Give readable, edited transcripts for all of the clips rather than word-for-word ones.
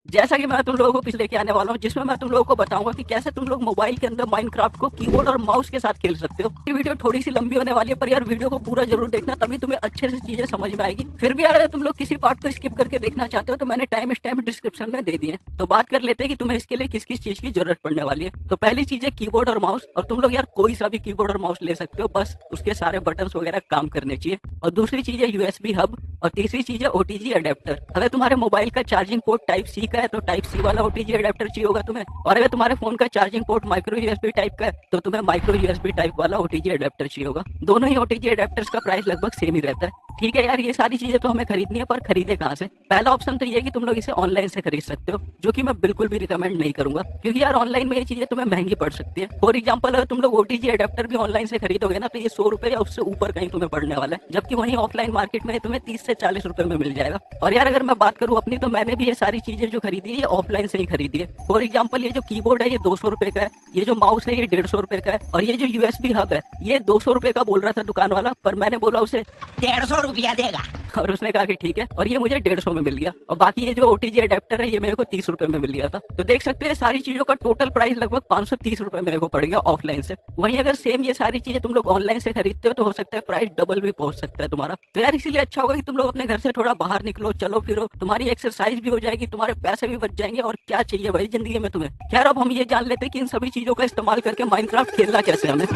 जैसा कि मैं तुम लोगों को पिछले लेके आने वाला हूँ, जिसमें मैं तुम लोगों को बताऊंगा कि कैसे तुम लोग मोबाइल के अंदर माइनक्राफ्ट को कीबोर्ड और माउस के साथ खेल सकते हो। ये वीडियो थोड़ी सी लंबी होने वाली है, पर यार वीडियो को पूरा जरूर देखना, तभी तुम्हें अच्छे से चीजें समझ में आएगी। फिर भी अगर तुम लोग किसी पार्ट को स्किप करके देखना चाहते हो तो मैंने टाइम स्टैम्प डिस्क्रिप्शन में दे दिए। तो बात कर लेते हैं कि तुम्हें इसके लिए किस किस चीज की जरूरत पड़ने वाली है। तो पहली चीज है कीबोर्ड और माउस, और तुम लोग यार कोई सा भी कीबोर्ड और माउस ले सकते हो, बस उसके सारे बटन वगैरह काम करने चाहिए। और दूसरी चीज है यूएसबी हब, और तीसरी चीज है ओटीजी अडेप्टर। अगर तुम्हारे मोबाइल का चार्जिंग पोर्ट टाइप सी का है तो टाइप सी वाला ओटीजी अडेप्टर चाहिए होगा तुम्हें, और अगर तुम्हारे फोन का charging port micro USB type का है तो तुम्हें माइक्रो यूएसबी टाइप वाला ओटीजी अडेप्टर चाहिए होगा। दोनों ही ओटीजी अडेप्टर्स का प्राइस लगभग सेम ही रहता है। ठीक है यार, ये सारी चीजें तो हमें खरीदनी है, पर खरीदे कहाँ से? पहला ऑप्शन तो ये है कि तुम लोग इसे ऑनलाइन से खरीद सकते हो, जो कि मैं बिल्कुल भी रिकमेंड नहीं करूंगा, क्योंकि यार ऑनलाइन में ये चीजें तुम्हें महंगी पड़ सकती है। फॉर एग्जाम्पल, अगर तुम लोग ओटीजी अडेप्टर भी ऑनलाइन से खरीदोगे ना तो ये 100 रुपए या उससे ऊपर कहीं तुम्हें पड़ने वाला है, जबकि वहीं ऑफलाइन मार्केट में तुम्हें 30 से 40 रुपए में मिल जाएगा। और यार अगर मैं बात करूँ अपनी, तो मैंने भी ये सारी चीजें जो खरीदी है ये ऑफलाइन से ही खरीदी है। फॉर एग्जाम्पल, ये जो कीबोर्ड है ये 200 रुपए का है, ये जो माउस है ये 150 रुपए का है, और ये जो यूएसबी हब है ये 200 रुपए का बोल रहा था दुकान वाला, पर मैंने बोला उसे 150 रुपया देगा। और उसने कहा कि ठीक है, और ये मुझे 150 में मिल गया। और बाकी ये जो ओटीजी अडेप्टर है ये मेरे को 30 रुपए में मिल गया था। तो देख सकते हैं सारी चीजों का टोटल प्राइस लगभग 530 रुपए मेरे को पड़ गया ऑफलाइन से। वहीं अगर सेम ये सारी चीजें तुम लोग ऑनलाइन से खरीदते हो तो हो सकता है प्राइस डबल भी पहुंच सकता है तुम्हारा। तो यार इसीलिए अच्छा होगा कि तुम लोग अपने घर से थोड़ा बाहर निकलो, चलो फिरो, तुम्हारी एक्सरसाइज भी हो जाएगी, तुम्हारे पैसे भी बच जाएंगे, और क्या चाहिए भाई जिंदगी में तुम्हें। खैर अब हम ये जान लेते हैं कि इन सभी चीजों का इस्तेमाल करके माइनक्राफ्ट खेलना कैसे हमें।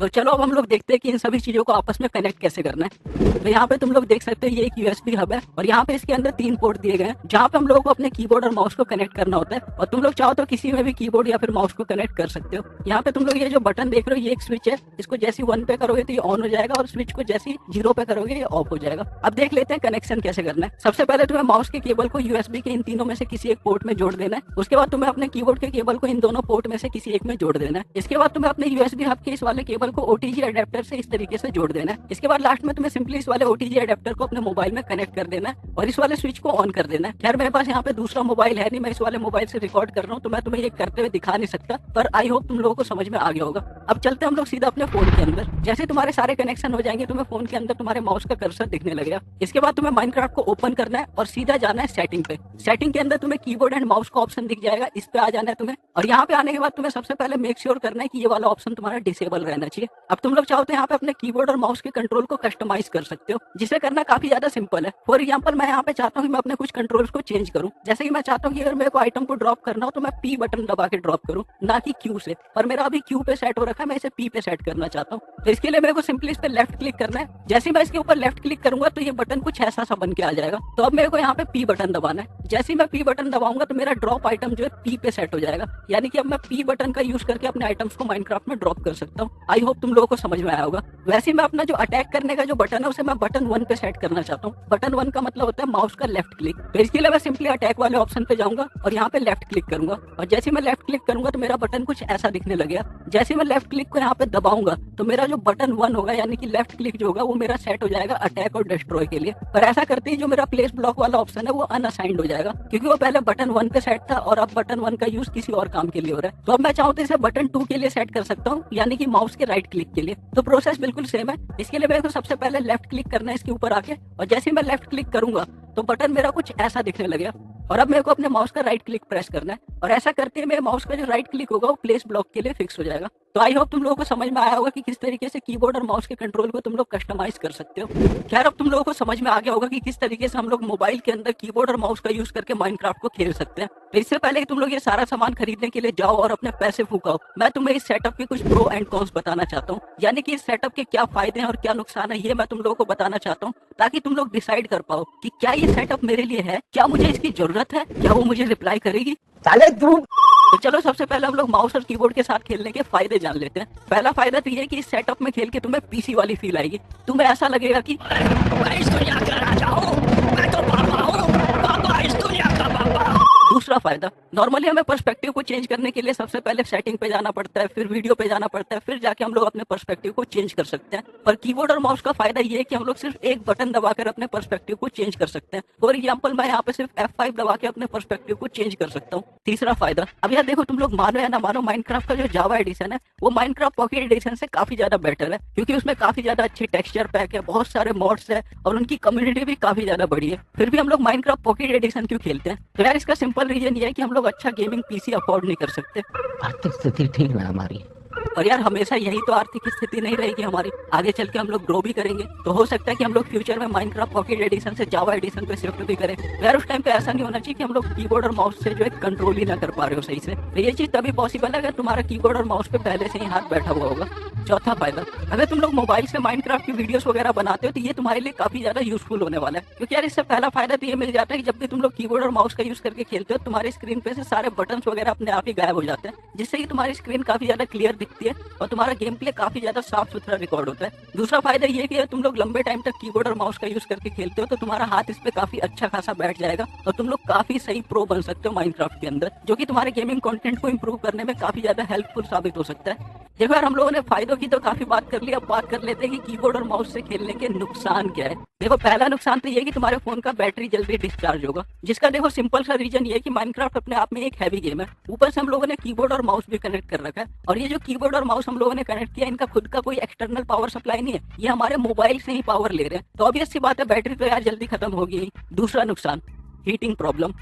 तो चलो अब हम लोग देखते हैं कि इन सभी चीजों को आपस में कनेक्ट कैसे करना है। तो यहाँ पे तुम लोग देख सकते हो ये एक यूएसबी हब है, और यहाँ पे इसके अंदर 3 पोर्ट दिए गए हैं जहाँ पे हम लोगों को अपने कीबोर्ड और माउस को कनेक्ट करना होता है। और तुम लोग चाहो तो किसी में भी कीबोर्ड या फिर माउस को कनेक्ट कर सकते हो। यहाँ पे तुम लोग ये जो बटन देख रहे हो ये एक स्विच है, इसको जैसे 1 पे करोगे तो ये ऑन हो जाएगा, और स्विच को जैसे 0 पे करोगे ये ऑफ हो जाएगा। अब देख लेते हैं कनेक्शन कैसे करना है। सबसे पहले तुम्हें माउस के केबल को यूएसबी के इन तीनों में से किसी एक पोर्ट में जोड़ देना है। उसके बाद तुम्हें अपने कीबोर्ड के केबल को इन दोनों पोर्ट में से किसी एक में जोड़ देना है। इसके बाद तुम्हें अपने यूएसबी हब के इस वाले केबल को ओटीजी अडेप्टर से इस तरीके से जोड़ देना है। इसके बाद लास्ट में तुम्हें सिंपली इस वाले ओटीजी अडेप्टर को अपने मोबाइल में कनेक्ट कर देना है और इस वाले स्विच को ऑन कर देना है। खैर मेरे पास यहाँ पे दूसरा मोबाइल है नहीं, मैं इस वाले मोबाइल से रिकॉर्ड कर रहा हूँ, तो मैं तुम्हें ये करते हुए दिखा नहीं सकता, पर आई होप तुम लोगों को समझ में आ गया होगा। अब चलते हम लोग सीधा अपने फोन के अंदर। जैसे तुम्हारे सारे कनेक्शन हो जाएंगे तुम्हें फोन के अंदर तुम्हारे माउस का कर्सर दिखने लगेगा। इसके बाद तुम्हें माइनक्राफ्ट को ओपन करना है और सीधा जाना है सेटिंग पे। सेटिंग के अंदर तुम्हें कीबोर्ड एंड माउस का ऑप्शन दिख जाएगा, इस पे आ जाना है तुम्हें। और यहाँ पे आने के बाद तुम्हें सबसे पहले मेक श्योर करना है कि ये वाला ऑप्शन तुम्हारा डिसेबल रहना चाहिए। अब तुम लोग चाहो तो यहाँ पे अपने कीबोर्ड और माउस के कंट्रोल को कस्टमाइज कर सकते हो, जिसे करना काफी ज्यादा सिंपल है। फॉर एग्जांपल, मैं यहाँ पे चाहता हूँ कि मैं अपने कुछ कंट्रोल्स को चेंज करूँ। जैसे कि मैं चाहता हूँ कि अगर मेरे को आइटम को ड्रॉप करना हो तो मैं पी बटन दबा के ड्रॉप करूँ, ना कि क्यू से। और मेरा अभी क्यू पे सेट हो रखा है, मैं इसे पी पे सेट करना चाहता हूँ। तो इसके लिए मेरे को सिंपली इस पे लेफ्ट क्लिक करना है। जैसे ही मैं इसके ऊपर लेफ्ट क्लिक करूंगा तो ये बटन कुछ ऐसा सा बन के आ जाएगा। तो अब मेरे को यहाँ पे पी बटन दबाना है। जैसे ही मैं पी बटन दबाऊंगा तो मेरा ड्रॉप आइटम जो है पी पे सेट हो जाएगा, यानी कि अब मैं पी बटन का यूज करके अपने आइटम्स को माइनक्राफ्ट में ड्रॉप कर सकता हूँ। आई होप तुम लोगों को समझ में आया होगा। वैसे मैं अपना जो अटैक करने का जो बटन है उसे मैं बटन 1 पे सेट करना चाहता हूँ। बटन 1 का मतलब होता है माउस का लेफ्ट क्लिक। तो इसके लिए मैं सिंपली अटैक वाले ऑप्शन पे जाऊंगा और यहाँ पे लेफ्ट क्लिक करूंगा, और जैसे मैं लेफ्ट क्लिक करूंगा तो मेरा बटन कुछ ऐसा दिखने लगेगा। जैसे मैं लेफ्ट क्लिक को यहाँ पे दबाऊंगा तो मेरा जो बटन 1 होगा, यानी कि लेफ्ट क्लिक जो होगा, वो मेरा सेट हो जाएगा अटैक और डिस्ट्रॉय के लिए। पर ऐसा करते ही जो मेरा प्लेस ब्लॉक वाला ऑप्शन है वो अनअसाइंड हो जाएगा, क्योंकि वो पहले बटन 1 पे सेट था और अब बटन 1 का यूज किसी और काम के लिए हो रहा है। तो अब मैं चाहूँ तो इसे बटन 2 के लिए सेट कर सकता हूँ, यानी कि माउस के राइट क्लिक के लिए। तो प्रोसेस बिल्कुल सेम है। इसके लिए मेरे को सबसे पहले लेफ्ट क्लिक करना है इसके ऊपर आके, और जैसे मैं लेफ्ट क्लिक करूंगा तो बटन मेरा कुछ ऐसा दिखने लगेगा। और अब मेरे को अपने माउस का राइट क्लिक प्रेस करना है, और ऐसा करते ही मेरे माउस का जो राइट क्लिक होगा वो प्लेस ब्लॉक के लिए फिक्स हो जाएगा। तो आई होप तुम लोगों को समझ में आया होगा कि किस तरीके से कीबोर्ड और माउस के कंट्रोल को तुम लोग कस्टमाइज कर सकते हो। खैर अब तुम लोगों को समझ में आ गया होगा कि किस तरीके से हम लोग मोबाइल के अंदर कीबोर्ड और माउस का यूज करके माइनक्राफ्ट को खेल सकते हैं। तो इससे पहले कि तुम लोग ये सारा सामान खरीदने के लिए जाओ और अपने पैसे फूकाओ, मैं तुम्हें इस सेटअप के कुछ प्रो एंड कॉन्स बताना चाहता हूँ, यानी कि इस सेटअप के क्या फायदे हैं और क्या नुकसान है, ये मैं तुम लोगों को बताना चाहता हूँ, ताकि तुम लोग डिसाइड कर पाओ कि क्या ये सेटअप मेरे लिए है, क्या मुझे इसकी जरूरत है, क्या वो मुझे रिप्लाई करेगी। साले तू तो चलो सबसे पहले हम लोग माउस और कीबोर्ड के साथ खेलने के फायदे जान लेते हैं। पहला फायदा तो ये है कि इस सेटअप में खेल के तुम्हें पीसी वाली फील आएगी। तुम्हें ऐसा लगेगा कि मैं इस दुनिया का राजा हूँ, मैं तो पापा हूँ, पापा इस दुनिया का पापा। दूसरा दूसरा फायदा, नॉर्मली हमें पर्सपेक्टिव को चेंज करने के लिए सबसे पहले सेटिंग पे जाना पड़ता है, फिर वीडियो पे जाना पड़ता है, फिर जाके हम लोग अपने पर्सपेक्टिव को चेंज कर सकते हैं। पर कीबोर्ड और माउस का फायदा ये है कि हम लोग सिर्फ एक बटन दबाकर अपने पर्सपेक्टिव को चेंज कर सकते हैं। फॉर एग्जाम्पल मैं यहाँ पे सिर्फ F5 दबा के अपने पर्सपेक्टिव को चेंज कर सकता हूँ। तीसरा फायदा, अब यार देखो तुम लोग मानो या ना मानो, माइनक्राफ्ट का जो जावा एडिशन है वो माइनक्राफ्ट पॉकेट एडिशन से काफी ज्यादा बेटर है, क्योंकि उसमें काफी ज्यादा अच्छी टेक्सचर पैक है, बहुत सारे मॉड्स है और उनकी कम्युनिटी भी काफी ज्यादा बड़ी है। फिर भी हम लोग माइनक्राफ्ट पॉकेट एडिशन क्यों खेलते हैं? तो यार इसका सिंपल रीजन ये है कि हम लोग अच्छा गेमिंग पीसी अफोर्ड नहीं कर सकते। आर्थिक स्थिति ठीक ना हमारी। और यार हमेशा यही तो आर्थिक स्थिति नहीं रहेगी हमारी, आगे चल के हम लोग ग्रो भी करेंगे, तो हो सकता है कि हम लोग फ्यूचर में माइनक्राफ्ट पॉकेट एडिशन से जावा एडिशन पे शिफ्ट भी करें। तो यार उस टाइम पे ऐसा नहीं होना चाहिए कि हम लोग कीबोर्ड और माउस से जो है कंट्रोल ही ना कर पा रहे हो सही से। तो ये चीज तभी पॉसिबल है अगर तुम्हारा कीबोर्ड और माउस पे पहले से ही हाथ बैठा हुआ होगा। चौथा फायदा, अगर तुम लोग मोबाइल से माइनक्राफ्ट की वीडियोस वगैरह बनाते हो तो ये तुम्हारे लिए काफी ज्यादा यूजफुल होने वाला है, क्योंकि यार इससे पहला फायदा तो ये मिल जाता है कि जब भी तुम लोग कीबोर्ड और माउस का यूज करके खेलते हो तुम्हारी स्क्रीन पे से सारे बटन्स वगैरह अपने आप ही गायब हो जाते हैं, जिससे कि तुम्हारी स्क्रीन काफी ज्यादा क्लियर दिखती है और तुम्हारा गेम प्ले काफी ज्यादा साफ सुथरा रिकॉर्ड होता है। दूसरा फायदा ये है कि तुम लोग लंबे टाइम तक कीबोर्ड और माउस का यूज करके खेलते हो तो तुम्हारा हाथ इस पे काफी अच्छा खासा बैठ जाएगा और तुम लोग काफी सही प्रो बन सकते हो माइनक्राफ्ट के अंदर, जो कि तुम्हारे गेमिंग कंटेंट को इंप्रूव करने में काफी ज्यादा हेल्पफुल साबित हो सकता है। देखो यार हम लोगों ने फायदों की तो काफी बात कर ली, अब बात कर लेते हैं कि कीबोर्ड और माउस से खेलने के नुकसान क्या है। देखो पहला नुकसान तो ये है कि तुम्हारे फोन का बैटरी जल्दी डिस्चार्ज होगा, जिसका देखो सिंपल सा रीजन ये है कि माइनक्राफ्ट अपने आप में एक हैवी गेम है, ऊपर से हम लोगों ने कीबोर्ड और माउस भी कनेक्ट कर रखा है, और ये जो कीबोर्ड और माउस हम लोगों ने कनेक्ट किया इनका खुद का कोई एक्सटर्नल पावर सप्लाई नहीं है, ये हमारे मोबाइल से ही पावर ले रहे हैं, तो ऑब्वियस सी बात है बैटरी तो यार जल्दी खत्म होगी ही। दूसरा नुकसान, हीटिंग प्रॉब्लम।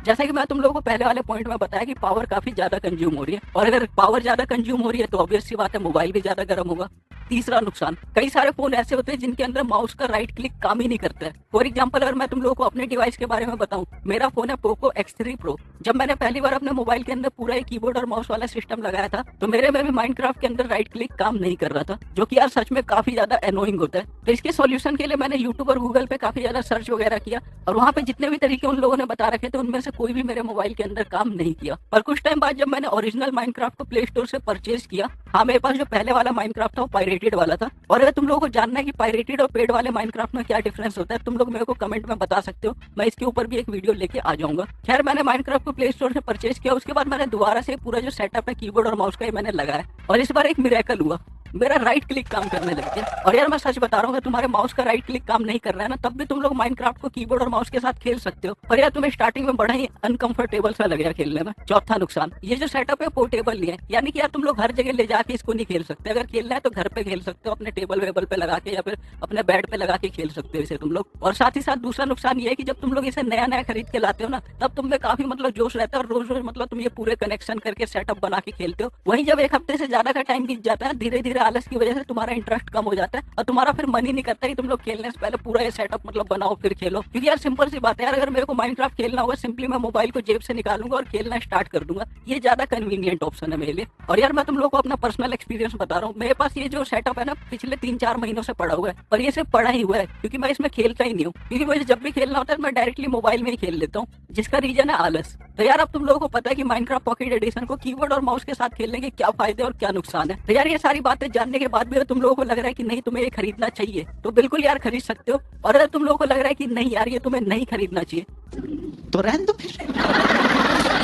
जैसा कि मैं तुम लोगों को पहले वाले पॉइंट में बताया कि पावर काफी ज्यादा कंज्यूम हो रही है, और अगर पावर ज्यादा कंज्यूम हो रही है तो ऑब्वियस सी बात है मोबाइल भी ज्यादा गर्म होगा। तीसरा नुकसान, कई सारे फोन ऐसे होते हैं जिनके अंदर माउस का राइट क्लिक काम ही नहीं करता है। फॉर एग्जांपल अगर मैं तुम लोगों को अपने डिवाइस के बारे में बताऊं, मेरा फोन है पोको X3 Pro। जब मैंने पहली बार अपने मोबाइल के अंदर पूरा एक कीबोर्ड और माउस वाला सिस्टम लगाया था तो मेरे में भी माइनक्राफ्ट के अंदर राइट क्लिक काम नहीं कर रहा था, जो कि यार सच में काफी ज्यादा एनोइंग होता है। तो इसके सॉल्यूशन के लिए मैंने यूट्यूब और गूगल पे काफी ज्यादा सर्च वगैरह किया, और वहाँ पे जितने भी तरीके उन लोगों ने बता रखे थे उनमें से कोई भी मेरे मोबाइल के अंदर काम नहीं किया। पर कुछ टाइम बाद जब मैंने ओरिजिनल माइनक्राफ्ट को प्ले स्टोर से परचेज किया, हाँ मेरे पास जो पहले वाला माइनक्राफ्ट था वो पायरेटेड वाला था, और अगर तुम लोगों को जानना है कि पायरेटेड और पेड वाले माइनक्राफ्ट में क्या डिफरेंस होता है तुम लोग मेरे को कमेंट में बता सकते हो, मैं इसके ऊपर भी एक वीडियो लेके आ जाऊंगा। खैर मैंने माइनक्राफ्ट को प्ले स्टोर से परचेज किया, उसके बाद मैंने दोबारा से पूरा जो सेटअप है कीबोर्ड और माउस का मैंने लगाया, और इस बार एक मिरेकल हुआ, मेरा राइट क्लिक काम करने लग गया। और यार मैं सच बता रहा हूँ अगर तुम्हारे माउस का राइट क्लिक काम नहीं कर रहा है ना तब भी तुम लोग माइनक्राफ्ट को कीबोर्ड और माउस के साथ खेल सकते हो, और यार तुम्हें स्टार्टिंग में बड़ा ही अनकंफर्टेबल सा लगेगा खेलने में। चौथा नुकसान, ये जो सेटअप है पोर्टेबल नहीं है, यानी कि यार तुम लोग हर जगह ले जाके इसको नहीं खेल सकते, अगर खेलना है तो घर पे खेल सकते हो अपने टेबल वेबल पे लगा के या फिर अपने बेड पे लगा के खेल सकते हो इसे तुम लोग। और साथ ही साथ दूसरा नुकसान ये है कि जब तुम लोग इसे नया नया खरीद के लाते हो ना तब तुम में काफी मतलब जोश रहता है और रोज रोज मतलब तुम ये पूरे कनेक्शन करके सेटअप बना के खेलते हो। वहीं जब एक हफ्ते से ज्यादा का टाइम बीत जाता है धीरे धीरे आलस की वजह से तुम्हारा इंटरेस्ट कम हो जाता है और तुम्हारा फिर मन ही नहीं करता कि तुम लोग खेलने से पहले पूरा ये सेटअप मतलब बनाओ फिर खेलो। क्योंकि यार सिंपल सी बात है यार, अगर मेरे को माइनक्राफ्ट खेलना होगा सिंपली मैं मोबाइल को जेब से निकालूंगा और खेलना स्टार्ट कर दूंगा, ये ज्यादा कन्वीनियंट ऑप्शन है मेरे लिए। और यार मैं तुम लोग को अपना पर्सनल एक्सपीरियंस बता रहा हूँ, मेरे पास ये जो सेटअप है ना पिछले 3-4 महीनों से पड़ा हुआ है, और ये सिर्फ पड़ा ही हुआ है क्योंकि मैं इसमें खेलता ही नहीं हूँ, क्योंकि मुझे जब भी खेलना होता है मैं डायरेक्टली मोबाइल में ही खेल लेता हूँ, जिसका रीजन है आलस। तो यार अब तुम लोगों को पता है कि माइनक्राफ्ट पॉकेट एडिशन को कीबोर्ड और माउस के साथ खेलने के क्या फायदे और क्या नुकसान है। तो यार ये सारी बातें जानने के बाद भी अगर तुम लोगों को लग रहा है कि नहीं तुम्हें ये खरीदना चाहिए तो बिल्कुल यार खरीद सकते हो, और अगर तुम लोगों को लग रहा है कि नहीं यार ये तुम्हें नहीं खरीदना चाहिए तो रहने दो फिर।